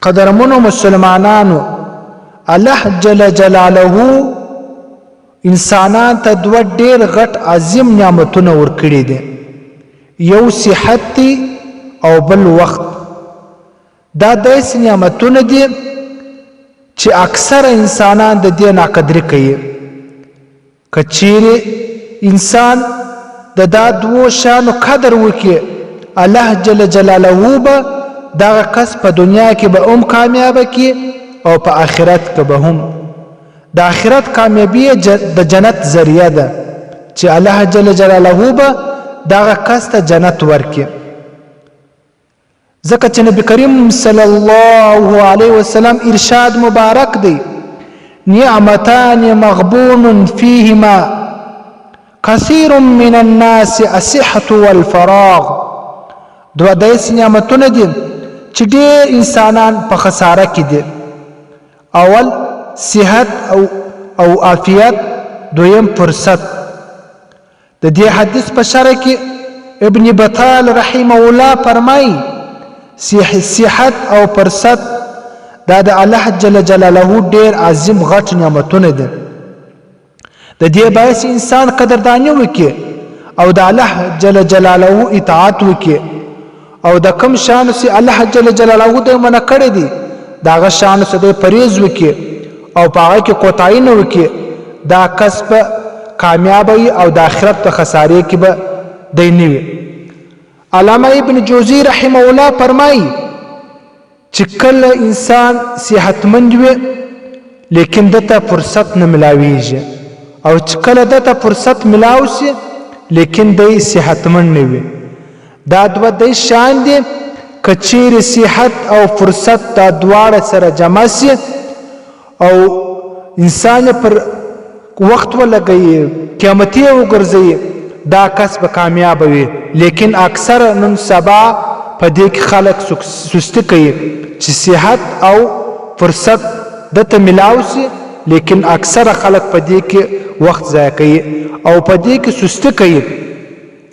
قدرمنو مسلمانانو الله جل جلاله انسانان ته دوه ډېر غټ عظیم نعمتونه ورکړي دي، یو صحت دی او بل وخت. دا داسې نعمتونه دي چې اکثر انسانان د دې ناقدري کوي. که چیرې انسان د دا دوو شانو قدر وکړي، الله جل جلاله به دغه کس په دنیا کې به هم کامیابه کړي او په آخرت کې به هم. د آخرت کامیابی د جنت ذریعه ده چې الله جل جلاله به دغه کس ته جنت ورکړي. ځکه چې نبی کریم صلی الله علیه وسلم ارشاد مبارک دی: نعمتان مغبون فیهما کثیر من الناس الصحة والفراغ. دوه داسې نعمتونه دي چې ډېر انسانان په خساره کې دي. اول صحت او عافیت، دویم فرصت. د دې حدیث په شرح کې ابن بطال رحمه الله فرمایي صحت او فرصت دا د الله جل جلاله ډېر عظیم غټ نعمتونه دي. د دې باعث انسان قدرداني وکړي او د الله جل جلاله اطاعت وکړي او د کوم شان چې الله جل جلاله د منع کړی دي داغه شان څخه پرهیز وکړي او په هغه کې کوتاهي نه وکړي، دا کسب کامیابی او د آخرت په خسارې کې به دی نه وي. علامه ابن جوزی رحمه الله فرمایي چې کله انسان صحتمند وي لیکن دته فرصت نه ملاویږي، او چې کله دته فرصت ملاو شي لیکن دی صحتمند نه وي. دا دوه د شان دي که چیرې صحت او فرصت دا دواړه سره جمع شي او انسان پر وخت ولګي، قیامتي وګرځي، دا کس به کامیاب وي. لیکن اکثر نن سبا په دې کې خلک سستی کوي چې صحت او فرصت دته ملاو شي، لیکن اکثر خلک په دې کې وخت ضایع کوي او په دې کې سستی کوي.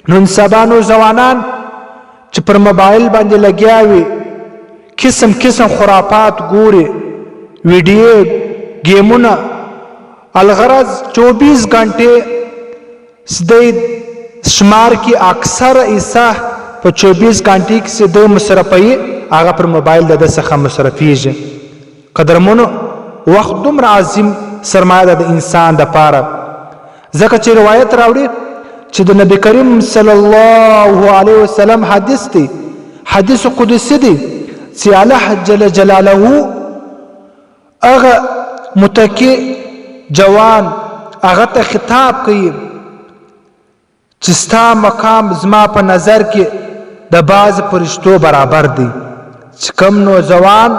نن سبا نوجوانان چې پر موبایل باندې لګیا وي، قسم قسم خرافات ګوري، ویډیو گیمونه، الغرض 24 غنټې سدې شمار کې اکثر ایسا په 24 غنټې کې سدې مصرفي هغه پر موبایل د څخه مصرفيږي. قدرمنو وخت دومره عظیم سرمایه د انسان د پاره، ځکه چې روایت راوړي چې د نبی کریم صلی الله علیه وسلم حدیث دی، حدیث قدسی دی چې الله جل جلاله هغه متکی جوان هغه ته خطاب کوي چې ستا مقام زما په نظر کې د باز فرشتو برابر دی. چې کوم نوجوان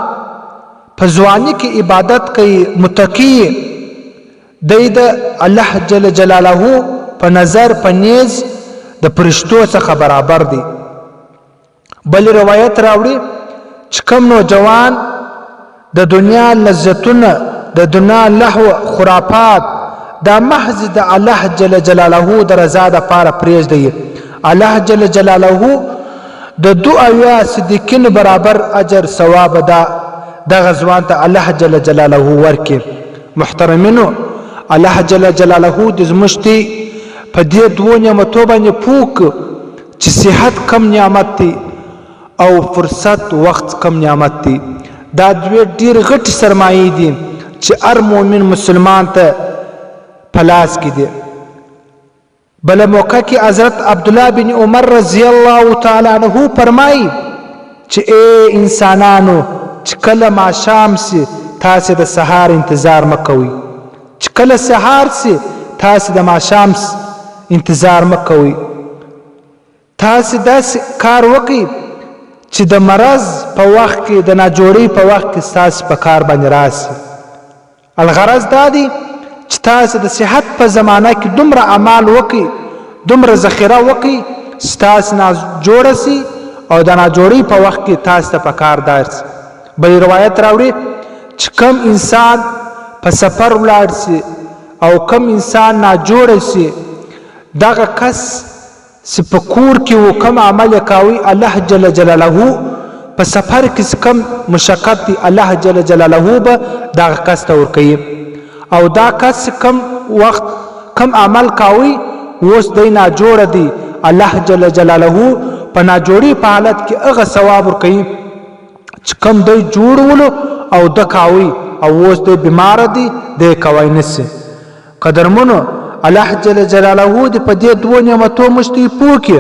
په ځواني کې عبادت کوي، متقی دی، د الله جل جلاله په نظر په نیز د فرشتو څخه برابر دی. بل روایت راوړي چې کوم نوجوان د دنیا لذتونه، د دنیا لهو خرافات دا محض د الله جل جلاله د رضا دپاره پرېږدي، الله جل جلاله د 2 صدیقین برابر اجر ثواب دغه ځوان ته الله جل جلاله ورکړي. محترمینو، الله جل جلاله د زموږ په دې دوو نعمتو باندې پوک چې صحت کم نعمت دی او فرصت وخت کم نعمت دی. دا دوی ډېر غټې سرمایې دي چې هر مؤمن مسلمان ته په لاس کې دي. بله موقع کې حضرت عبدالله بن عمر رضی الله تعالی عنه فرمایي چې ای انسانانو، چې کله ماښام سي تاسې د سهار انتظار مه کوئ، چې کله سهار سي تاسې د ماښام انتظار مه کوئ. تاسې داسې کار وکئ چې د مرض په وخت کې، د ناجوړۍ په وخت کې ستاسې په کار باندې راسي. الغرض دا دی چې تاسې د صحت په زمانه کې دومره اعمال وکئ، دومره ذخیره وکئ، ستاسې ناجوړه سي او د ناجوړۍ په وخت کې تاسې ته په کار درسي. بل روایت راوړي چې کم انسان په سفر ولاړ سي او کم انسان ناجوړه سي، دغه کس چې په کور کې و کوم عمل کوي، الله جل جلاله په سفر کې کم مشقت دی الله جل جلاله به دا کس ته ورکوي او دا کس کم وخت کم عمل کاوي اوس دی ناجوړه دی الله جل جلاله په ناجوړي په حالت کې هغه ثواب ورکوي چې کم دی جوړولو او د کاوي او اوس دی بیمار دی دی کوي نسي قدرمنو الله جل جلاله دې په دې دوه نعمتو مشتي پوکي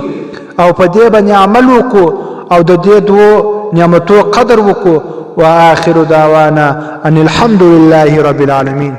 او په دې باندې عمل وکړو او د دې دوه نعمتو قدر وکړو واخر دعوانا ان الحمد لله رب العالمين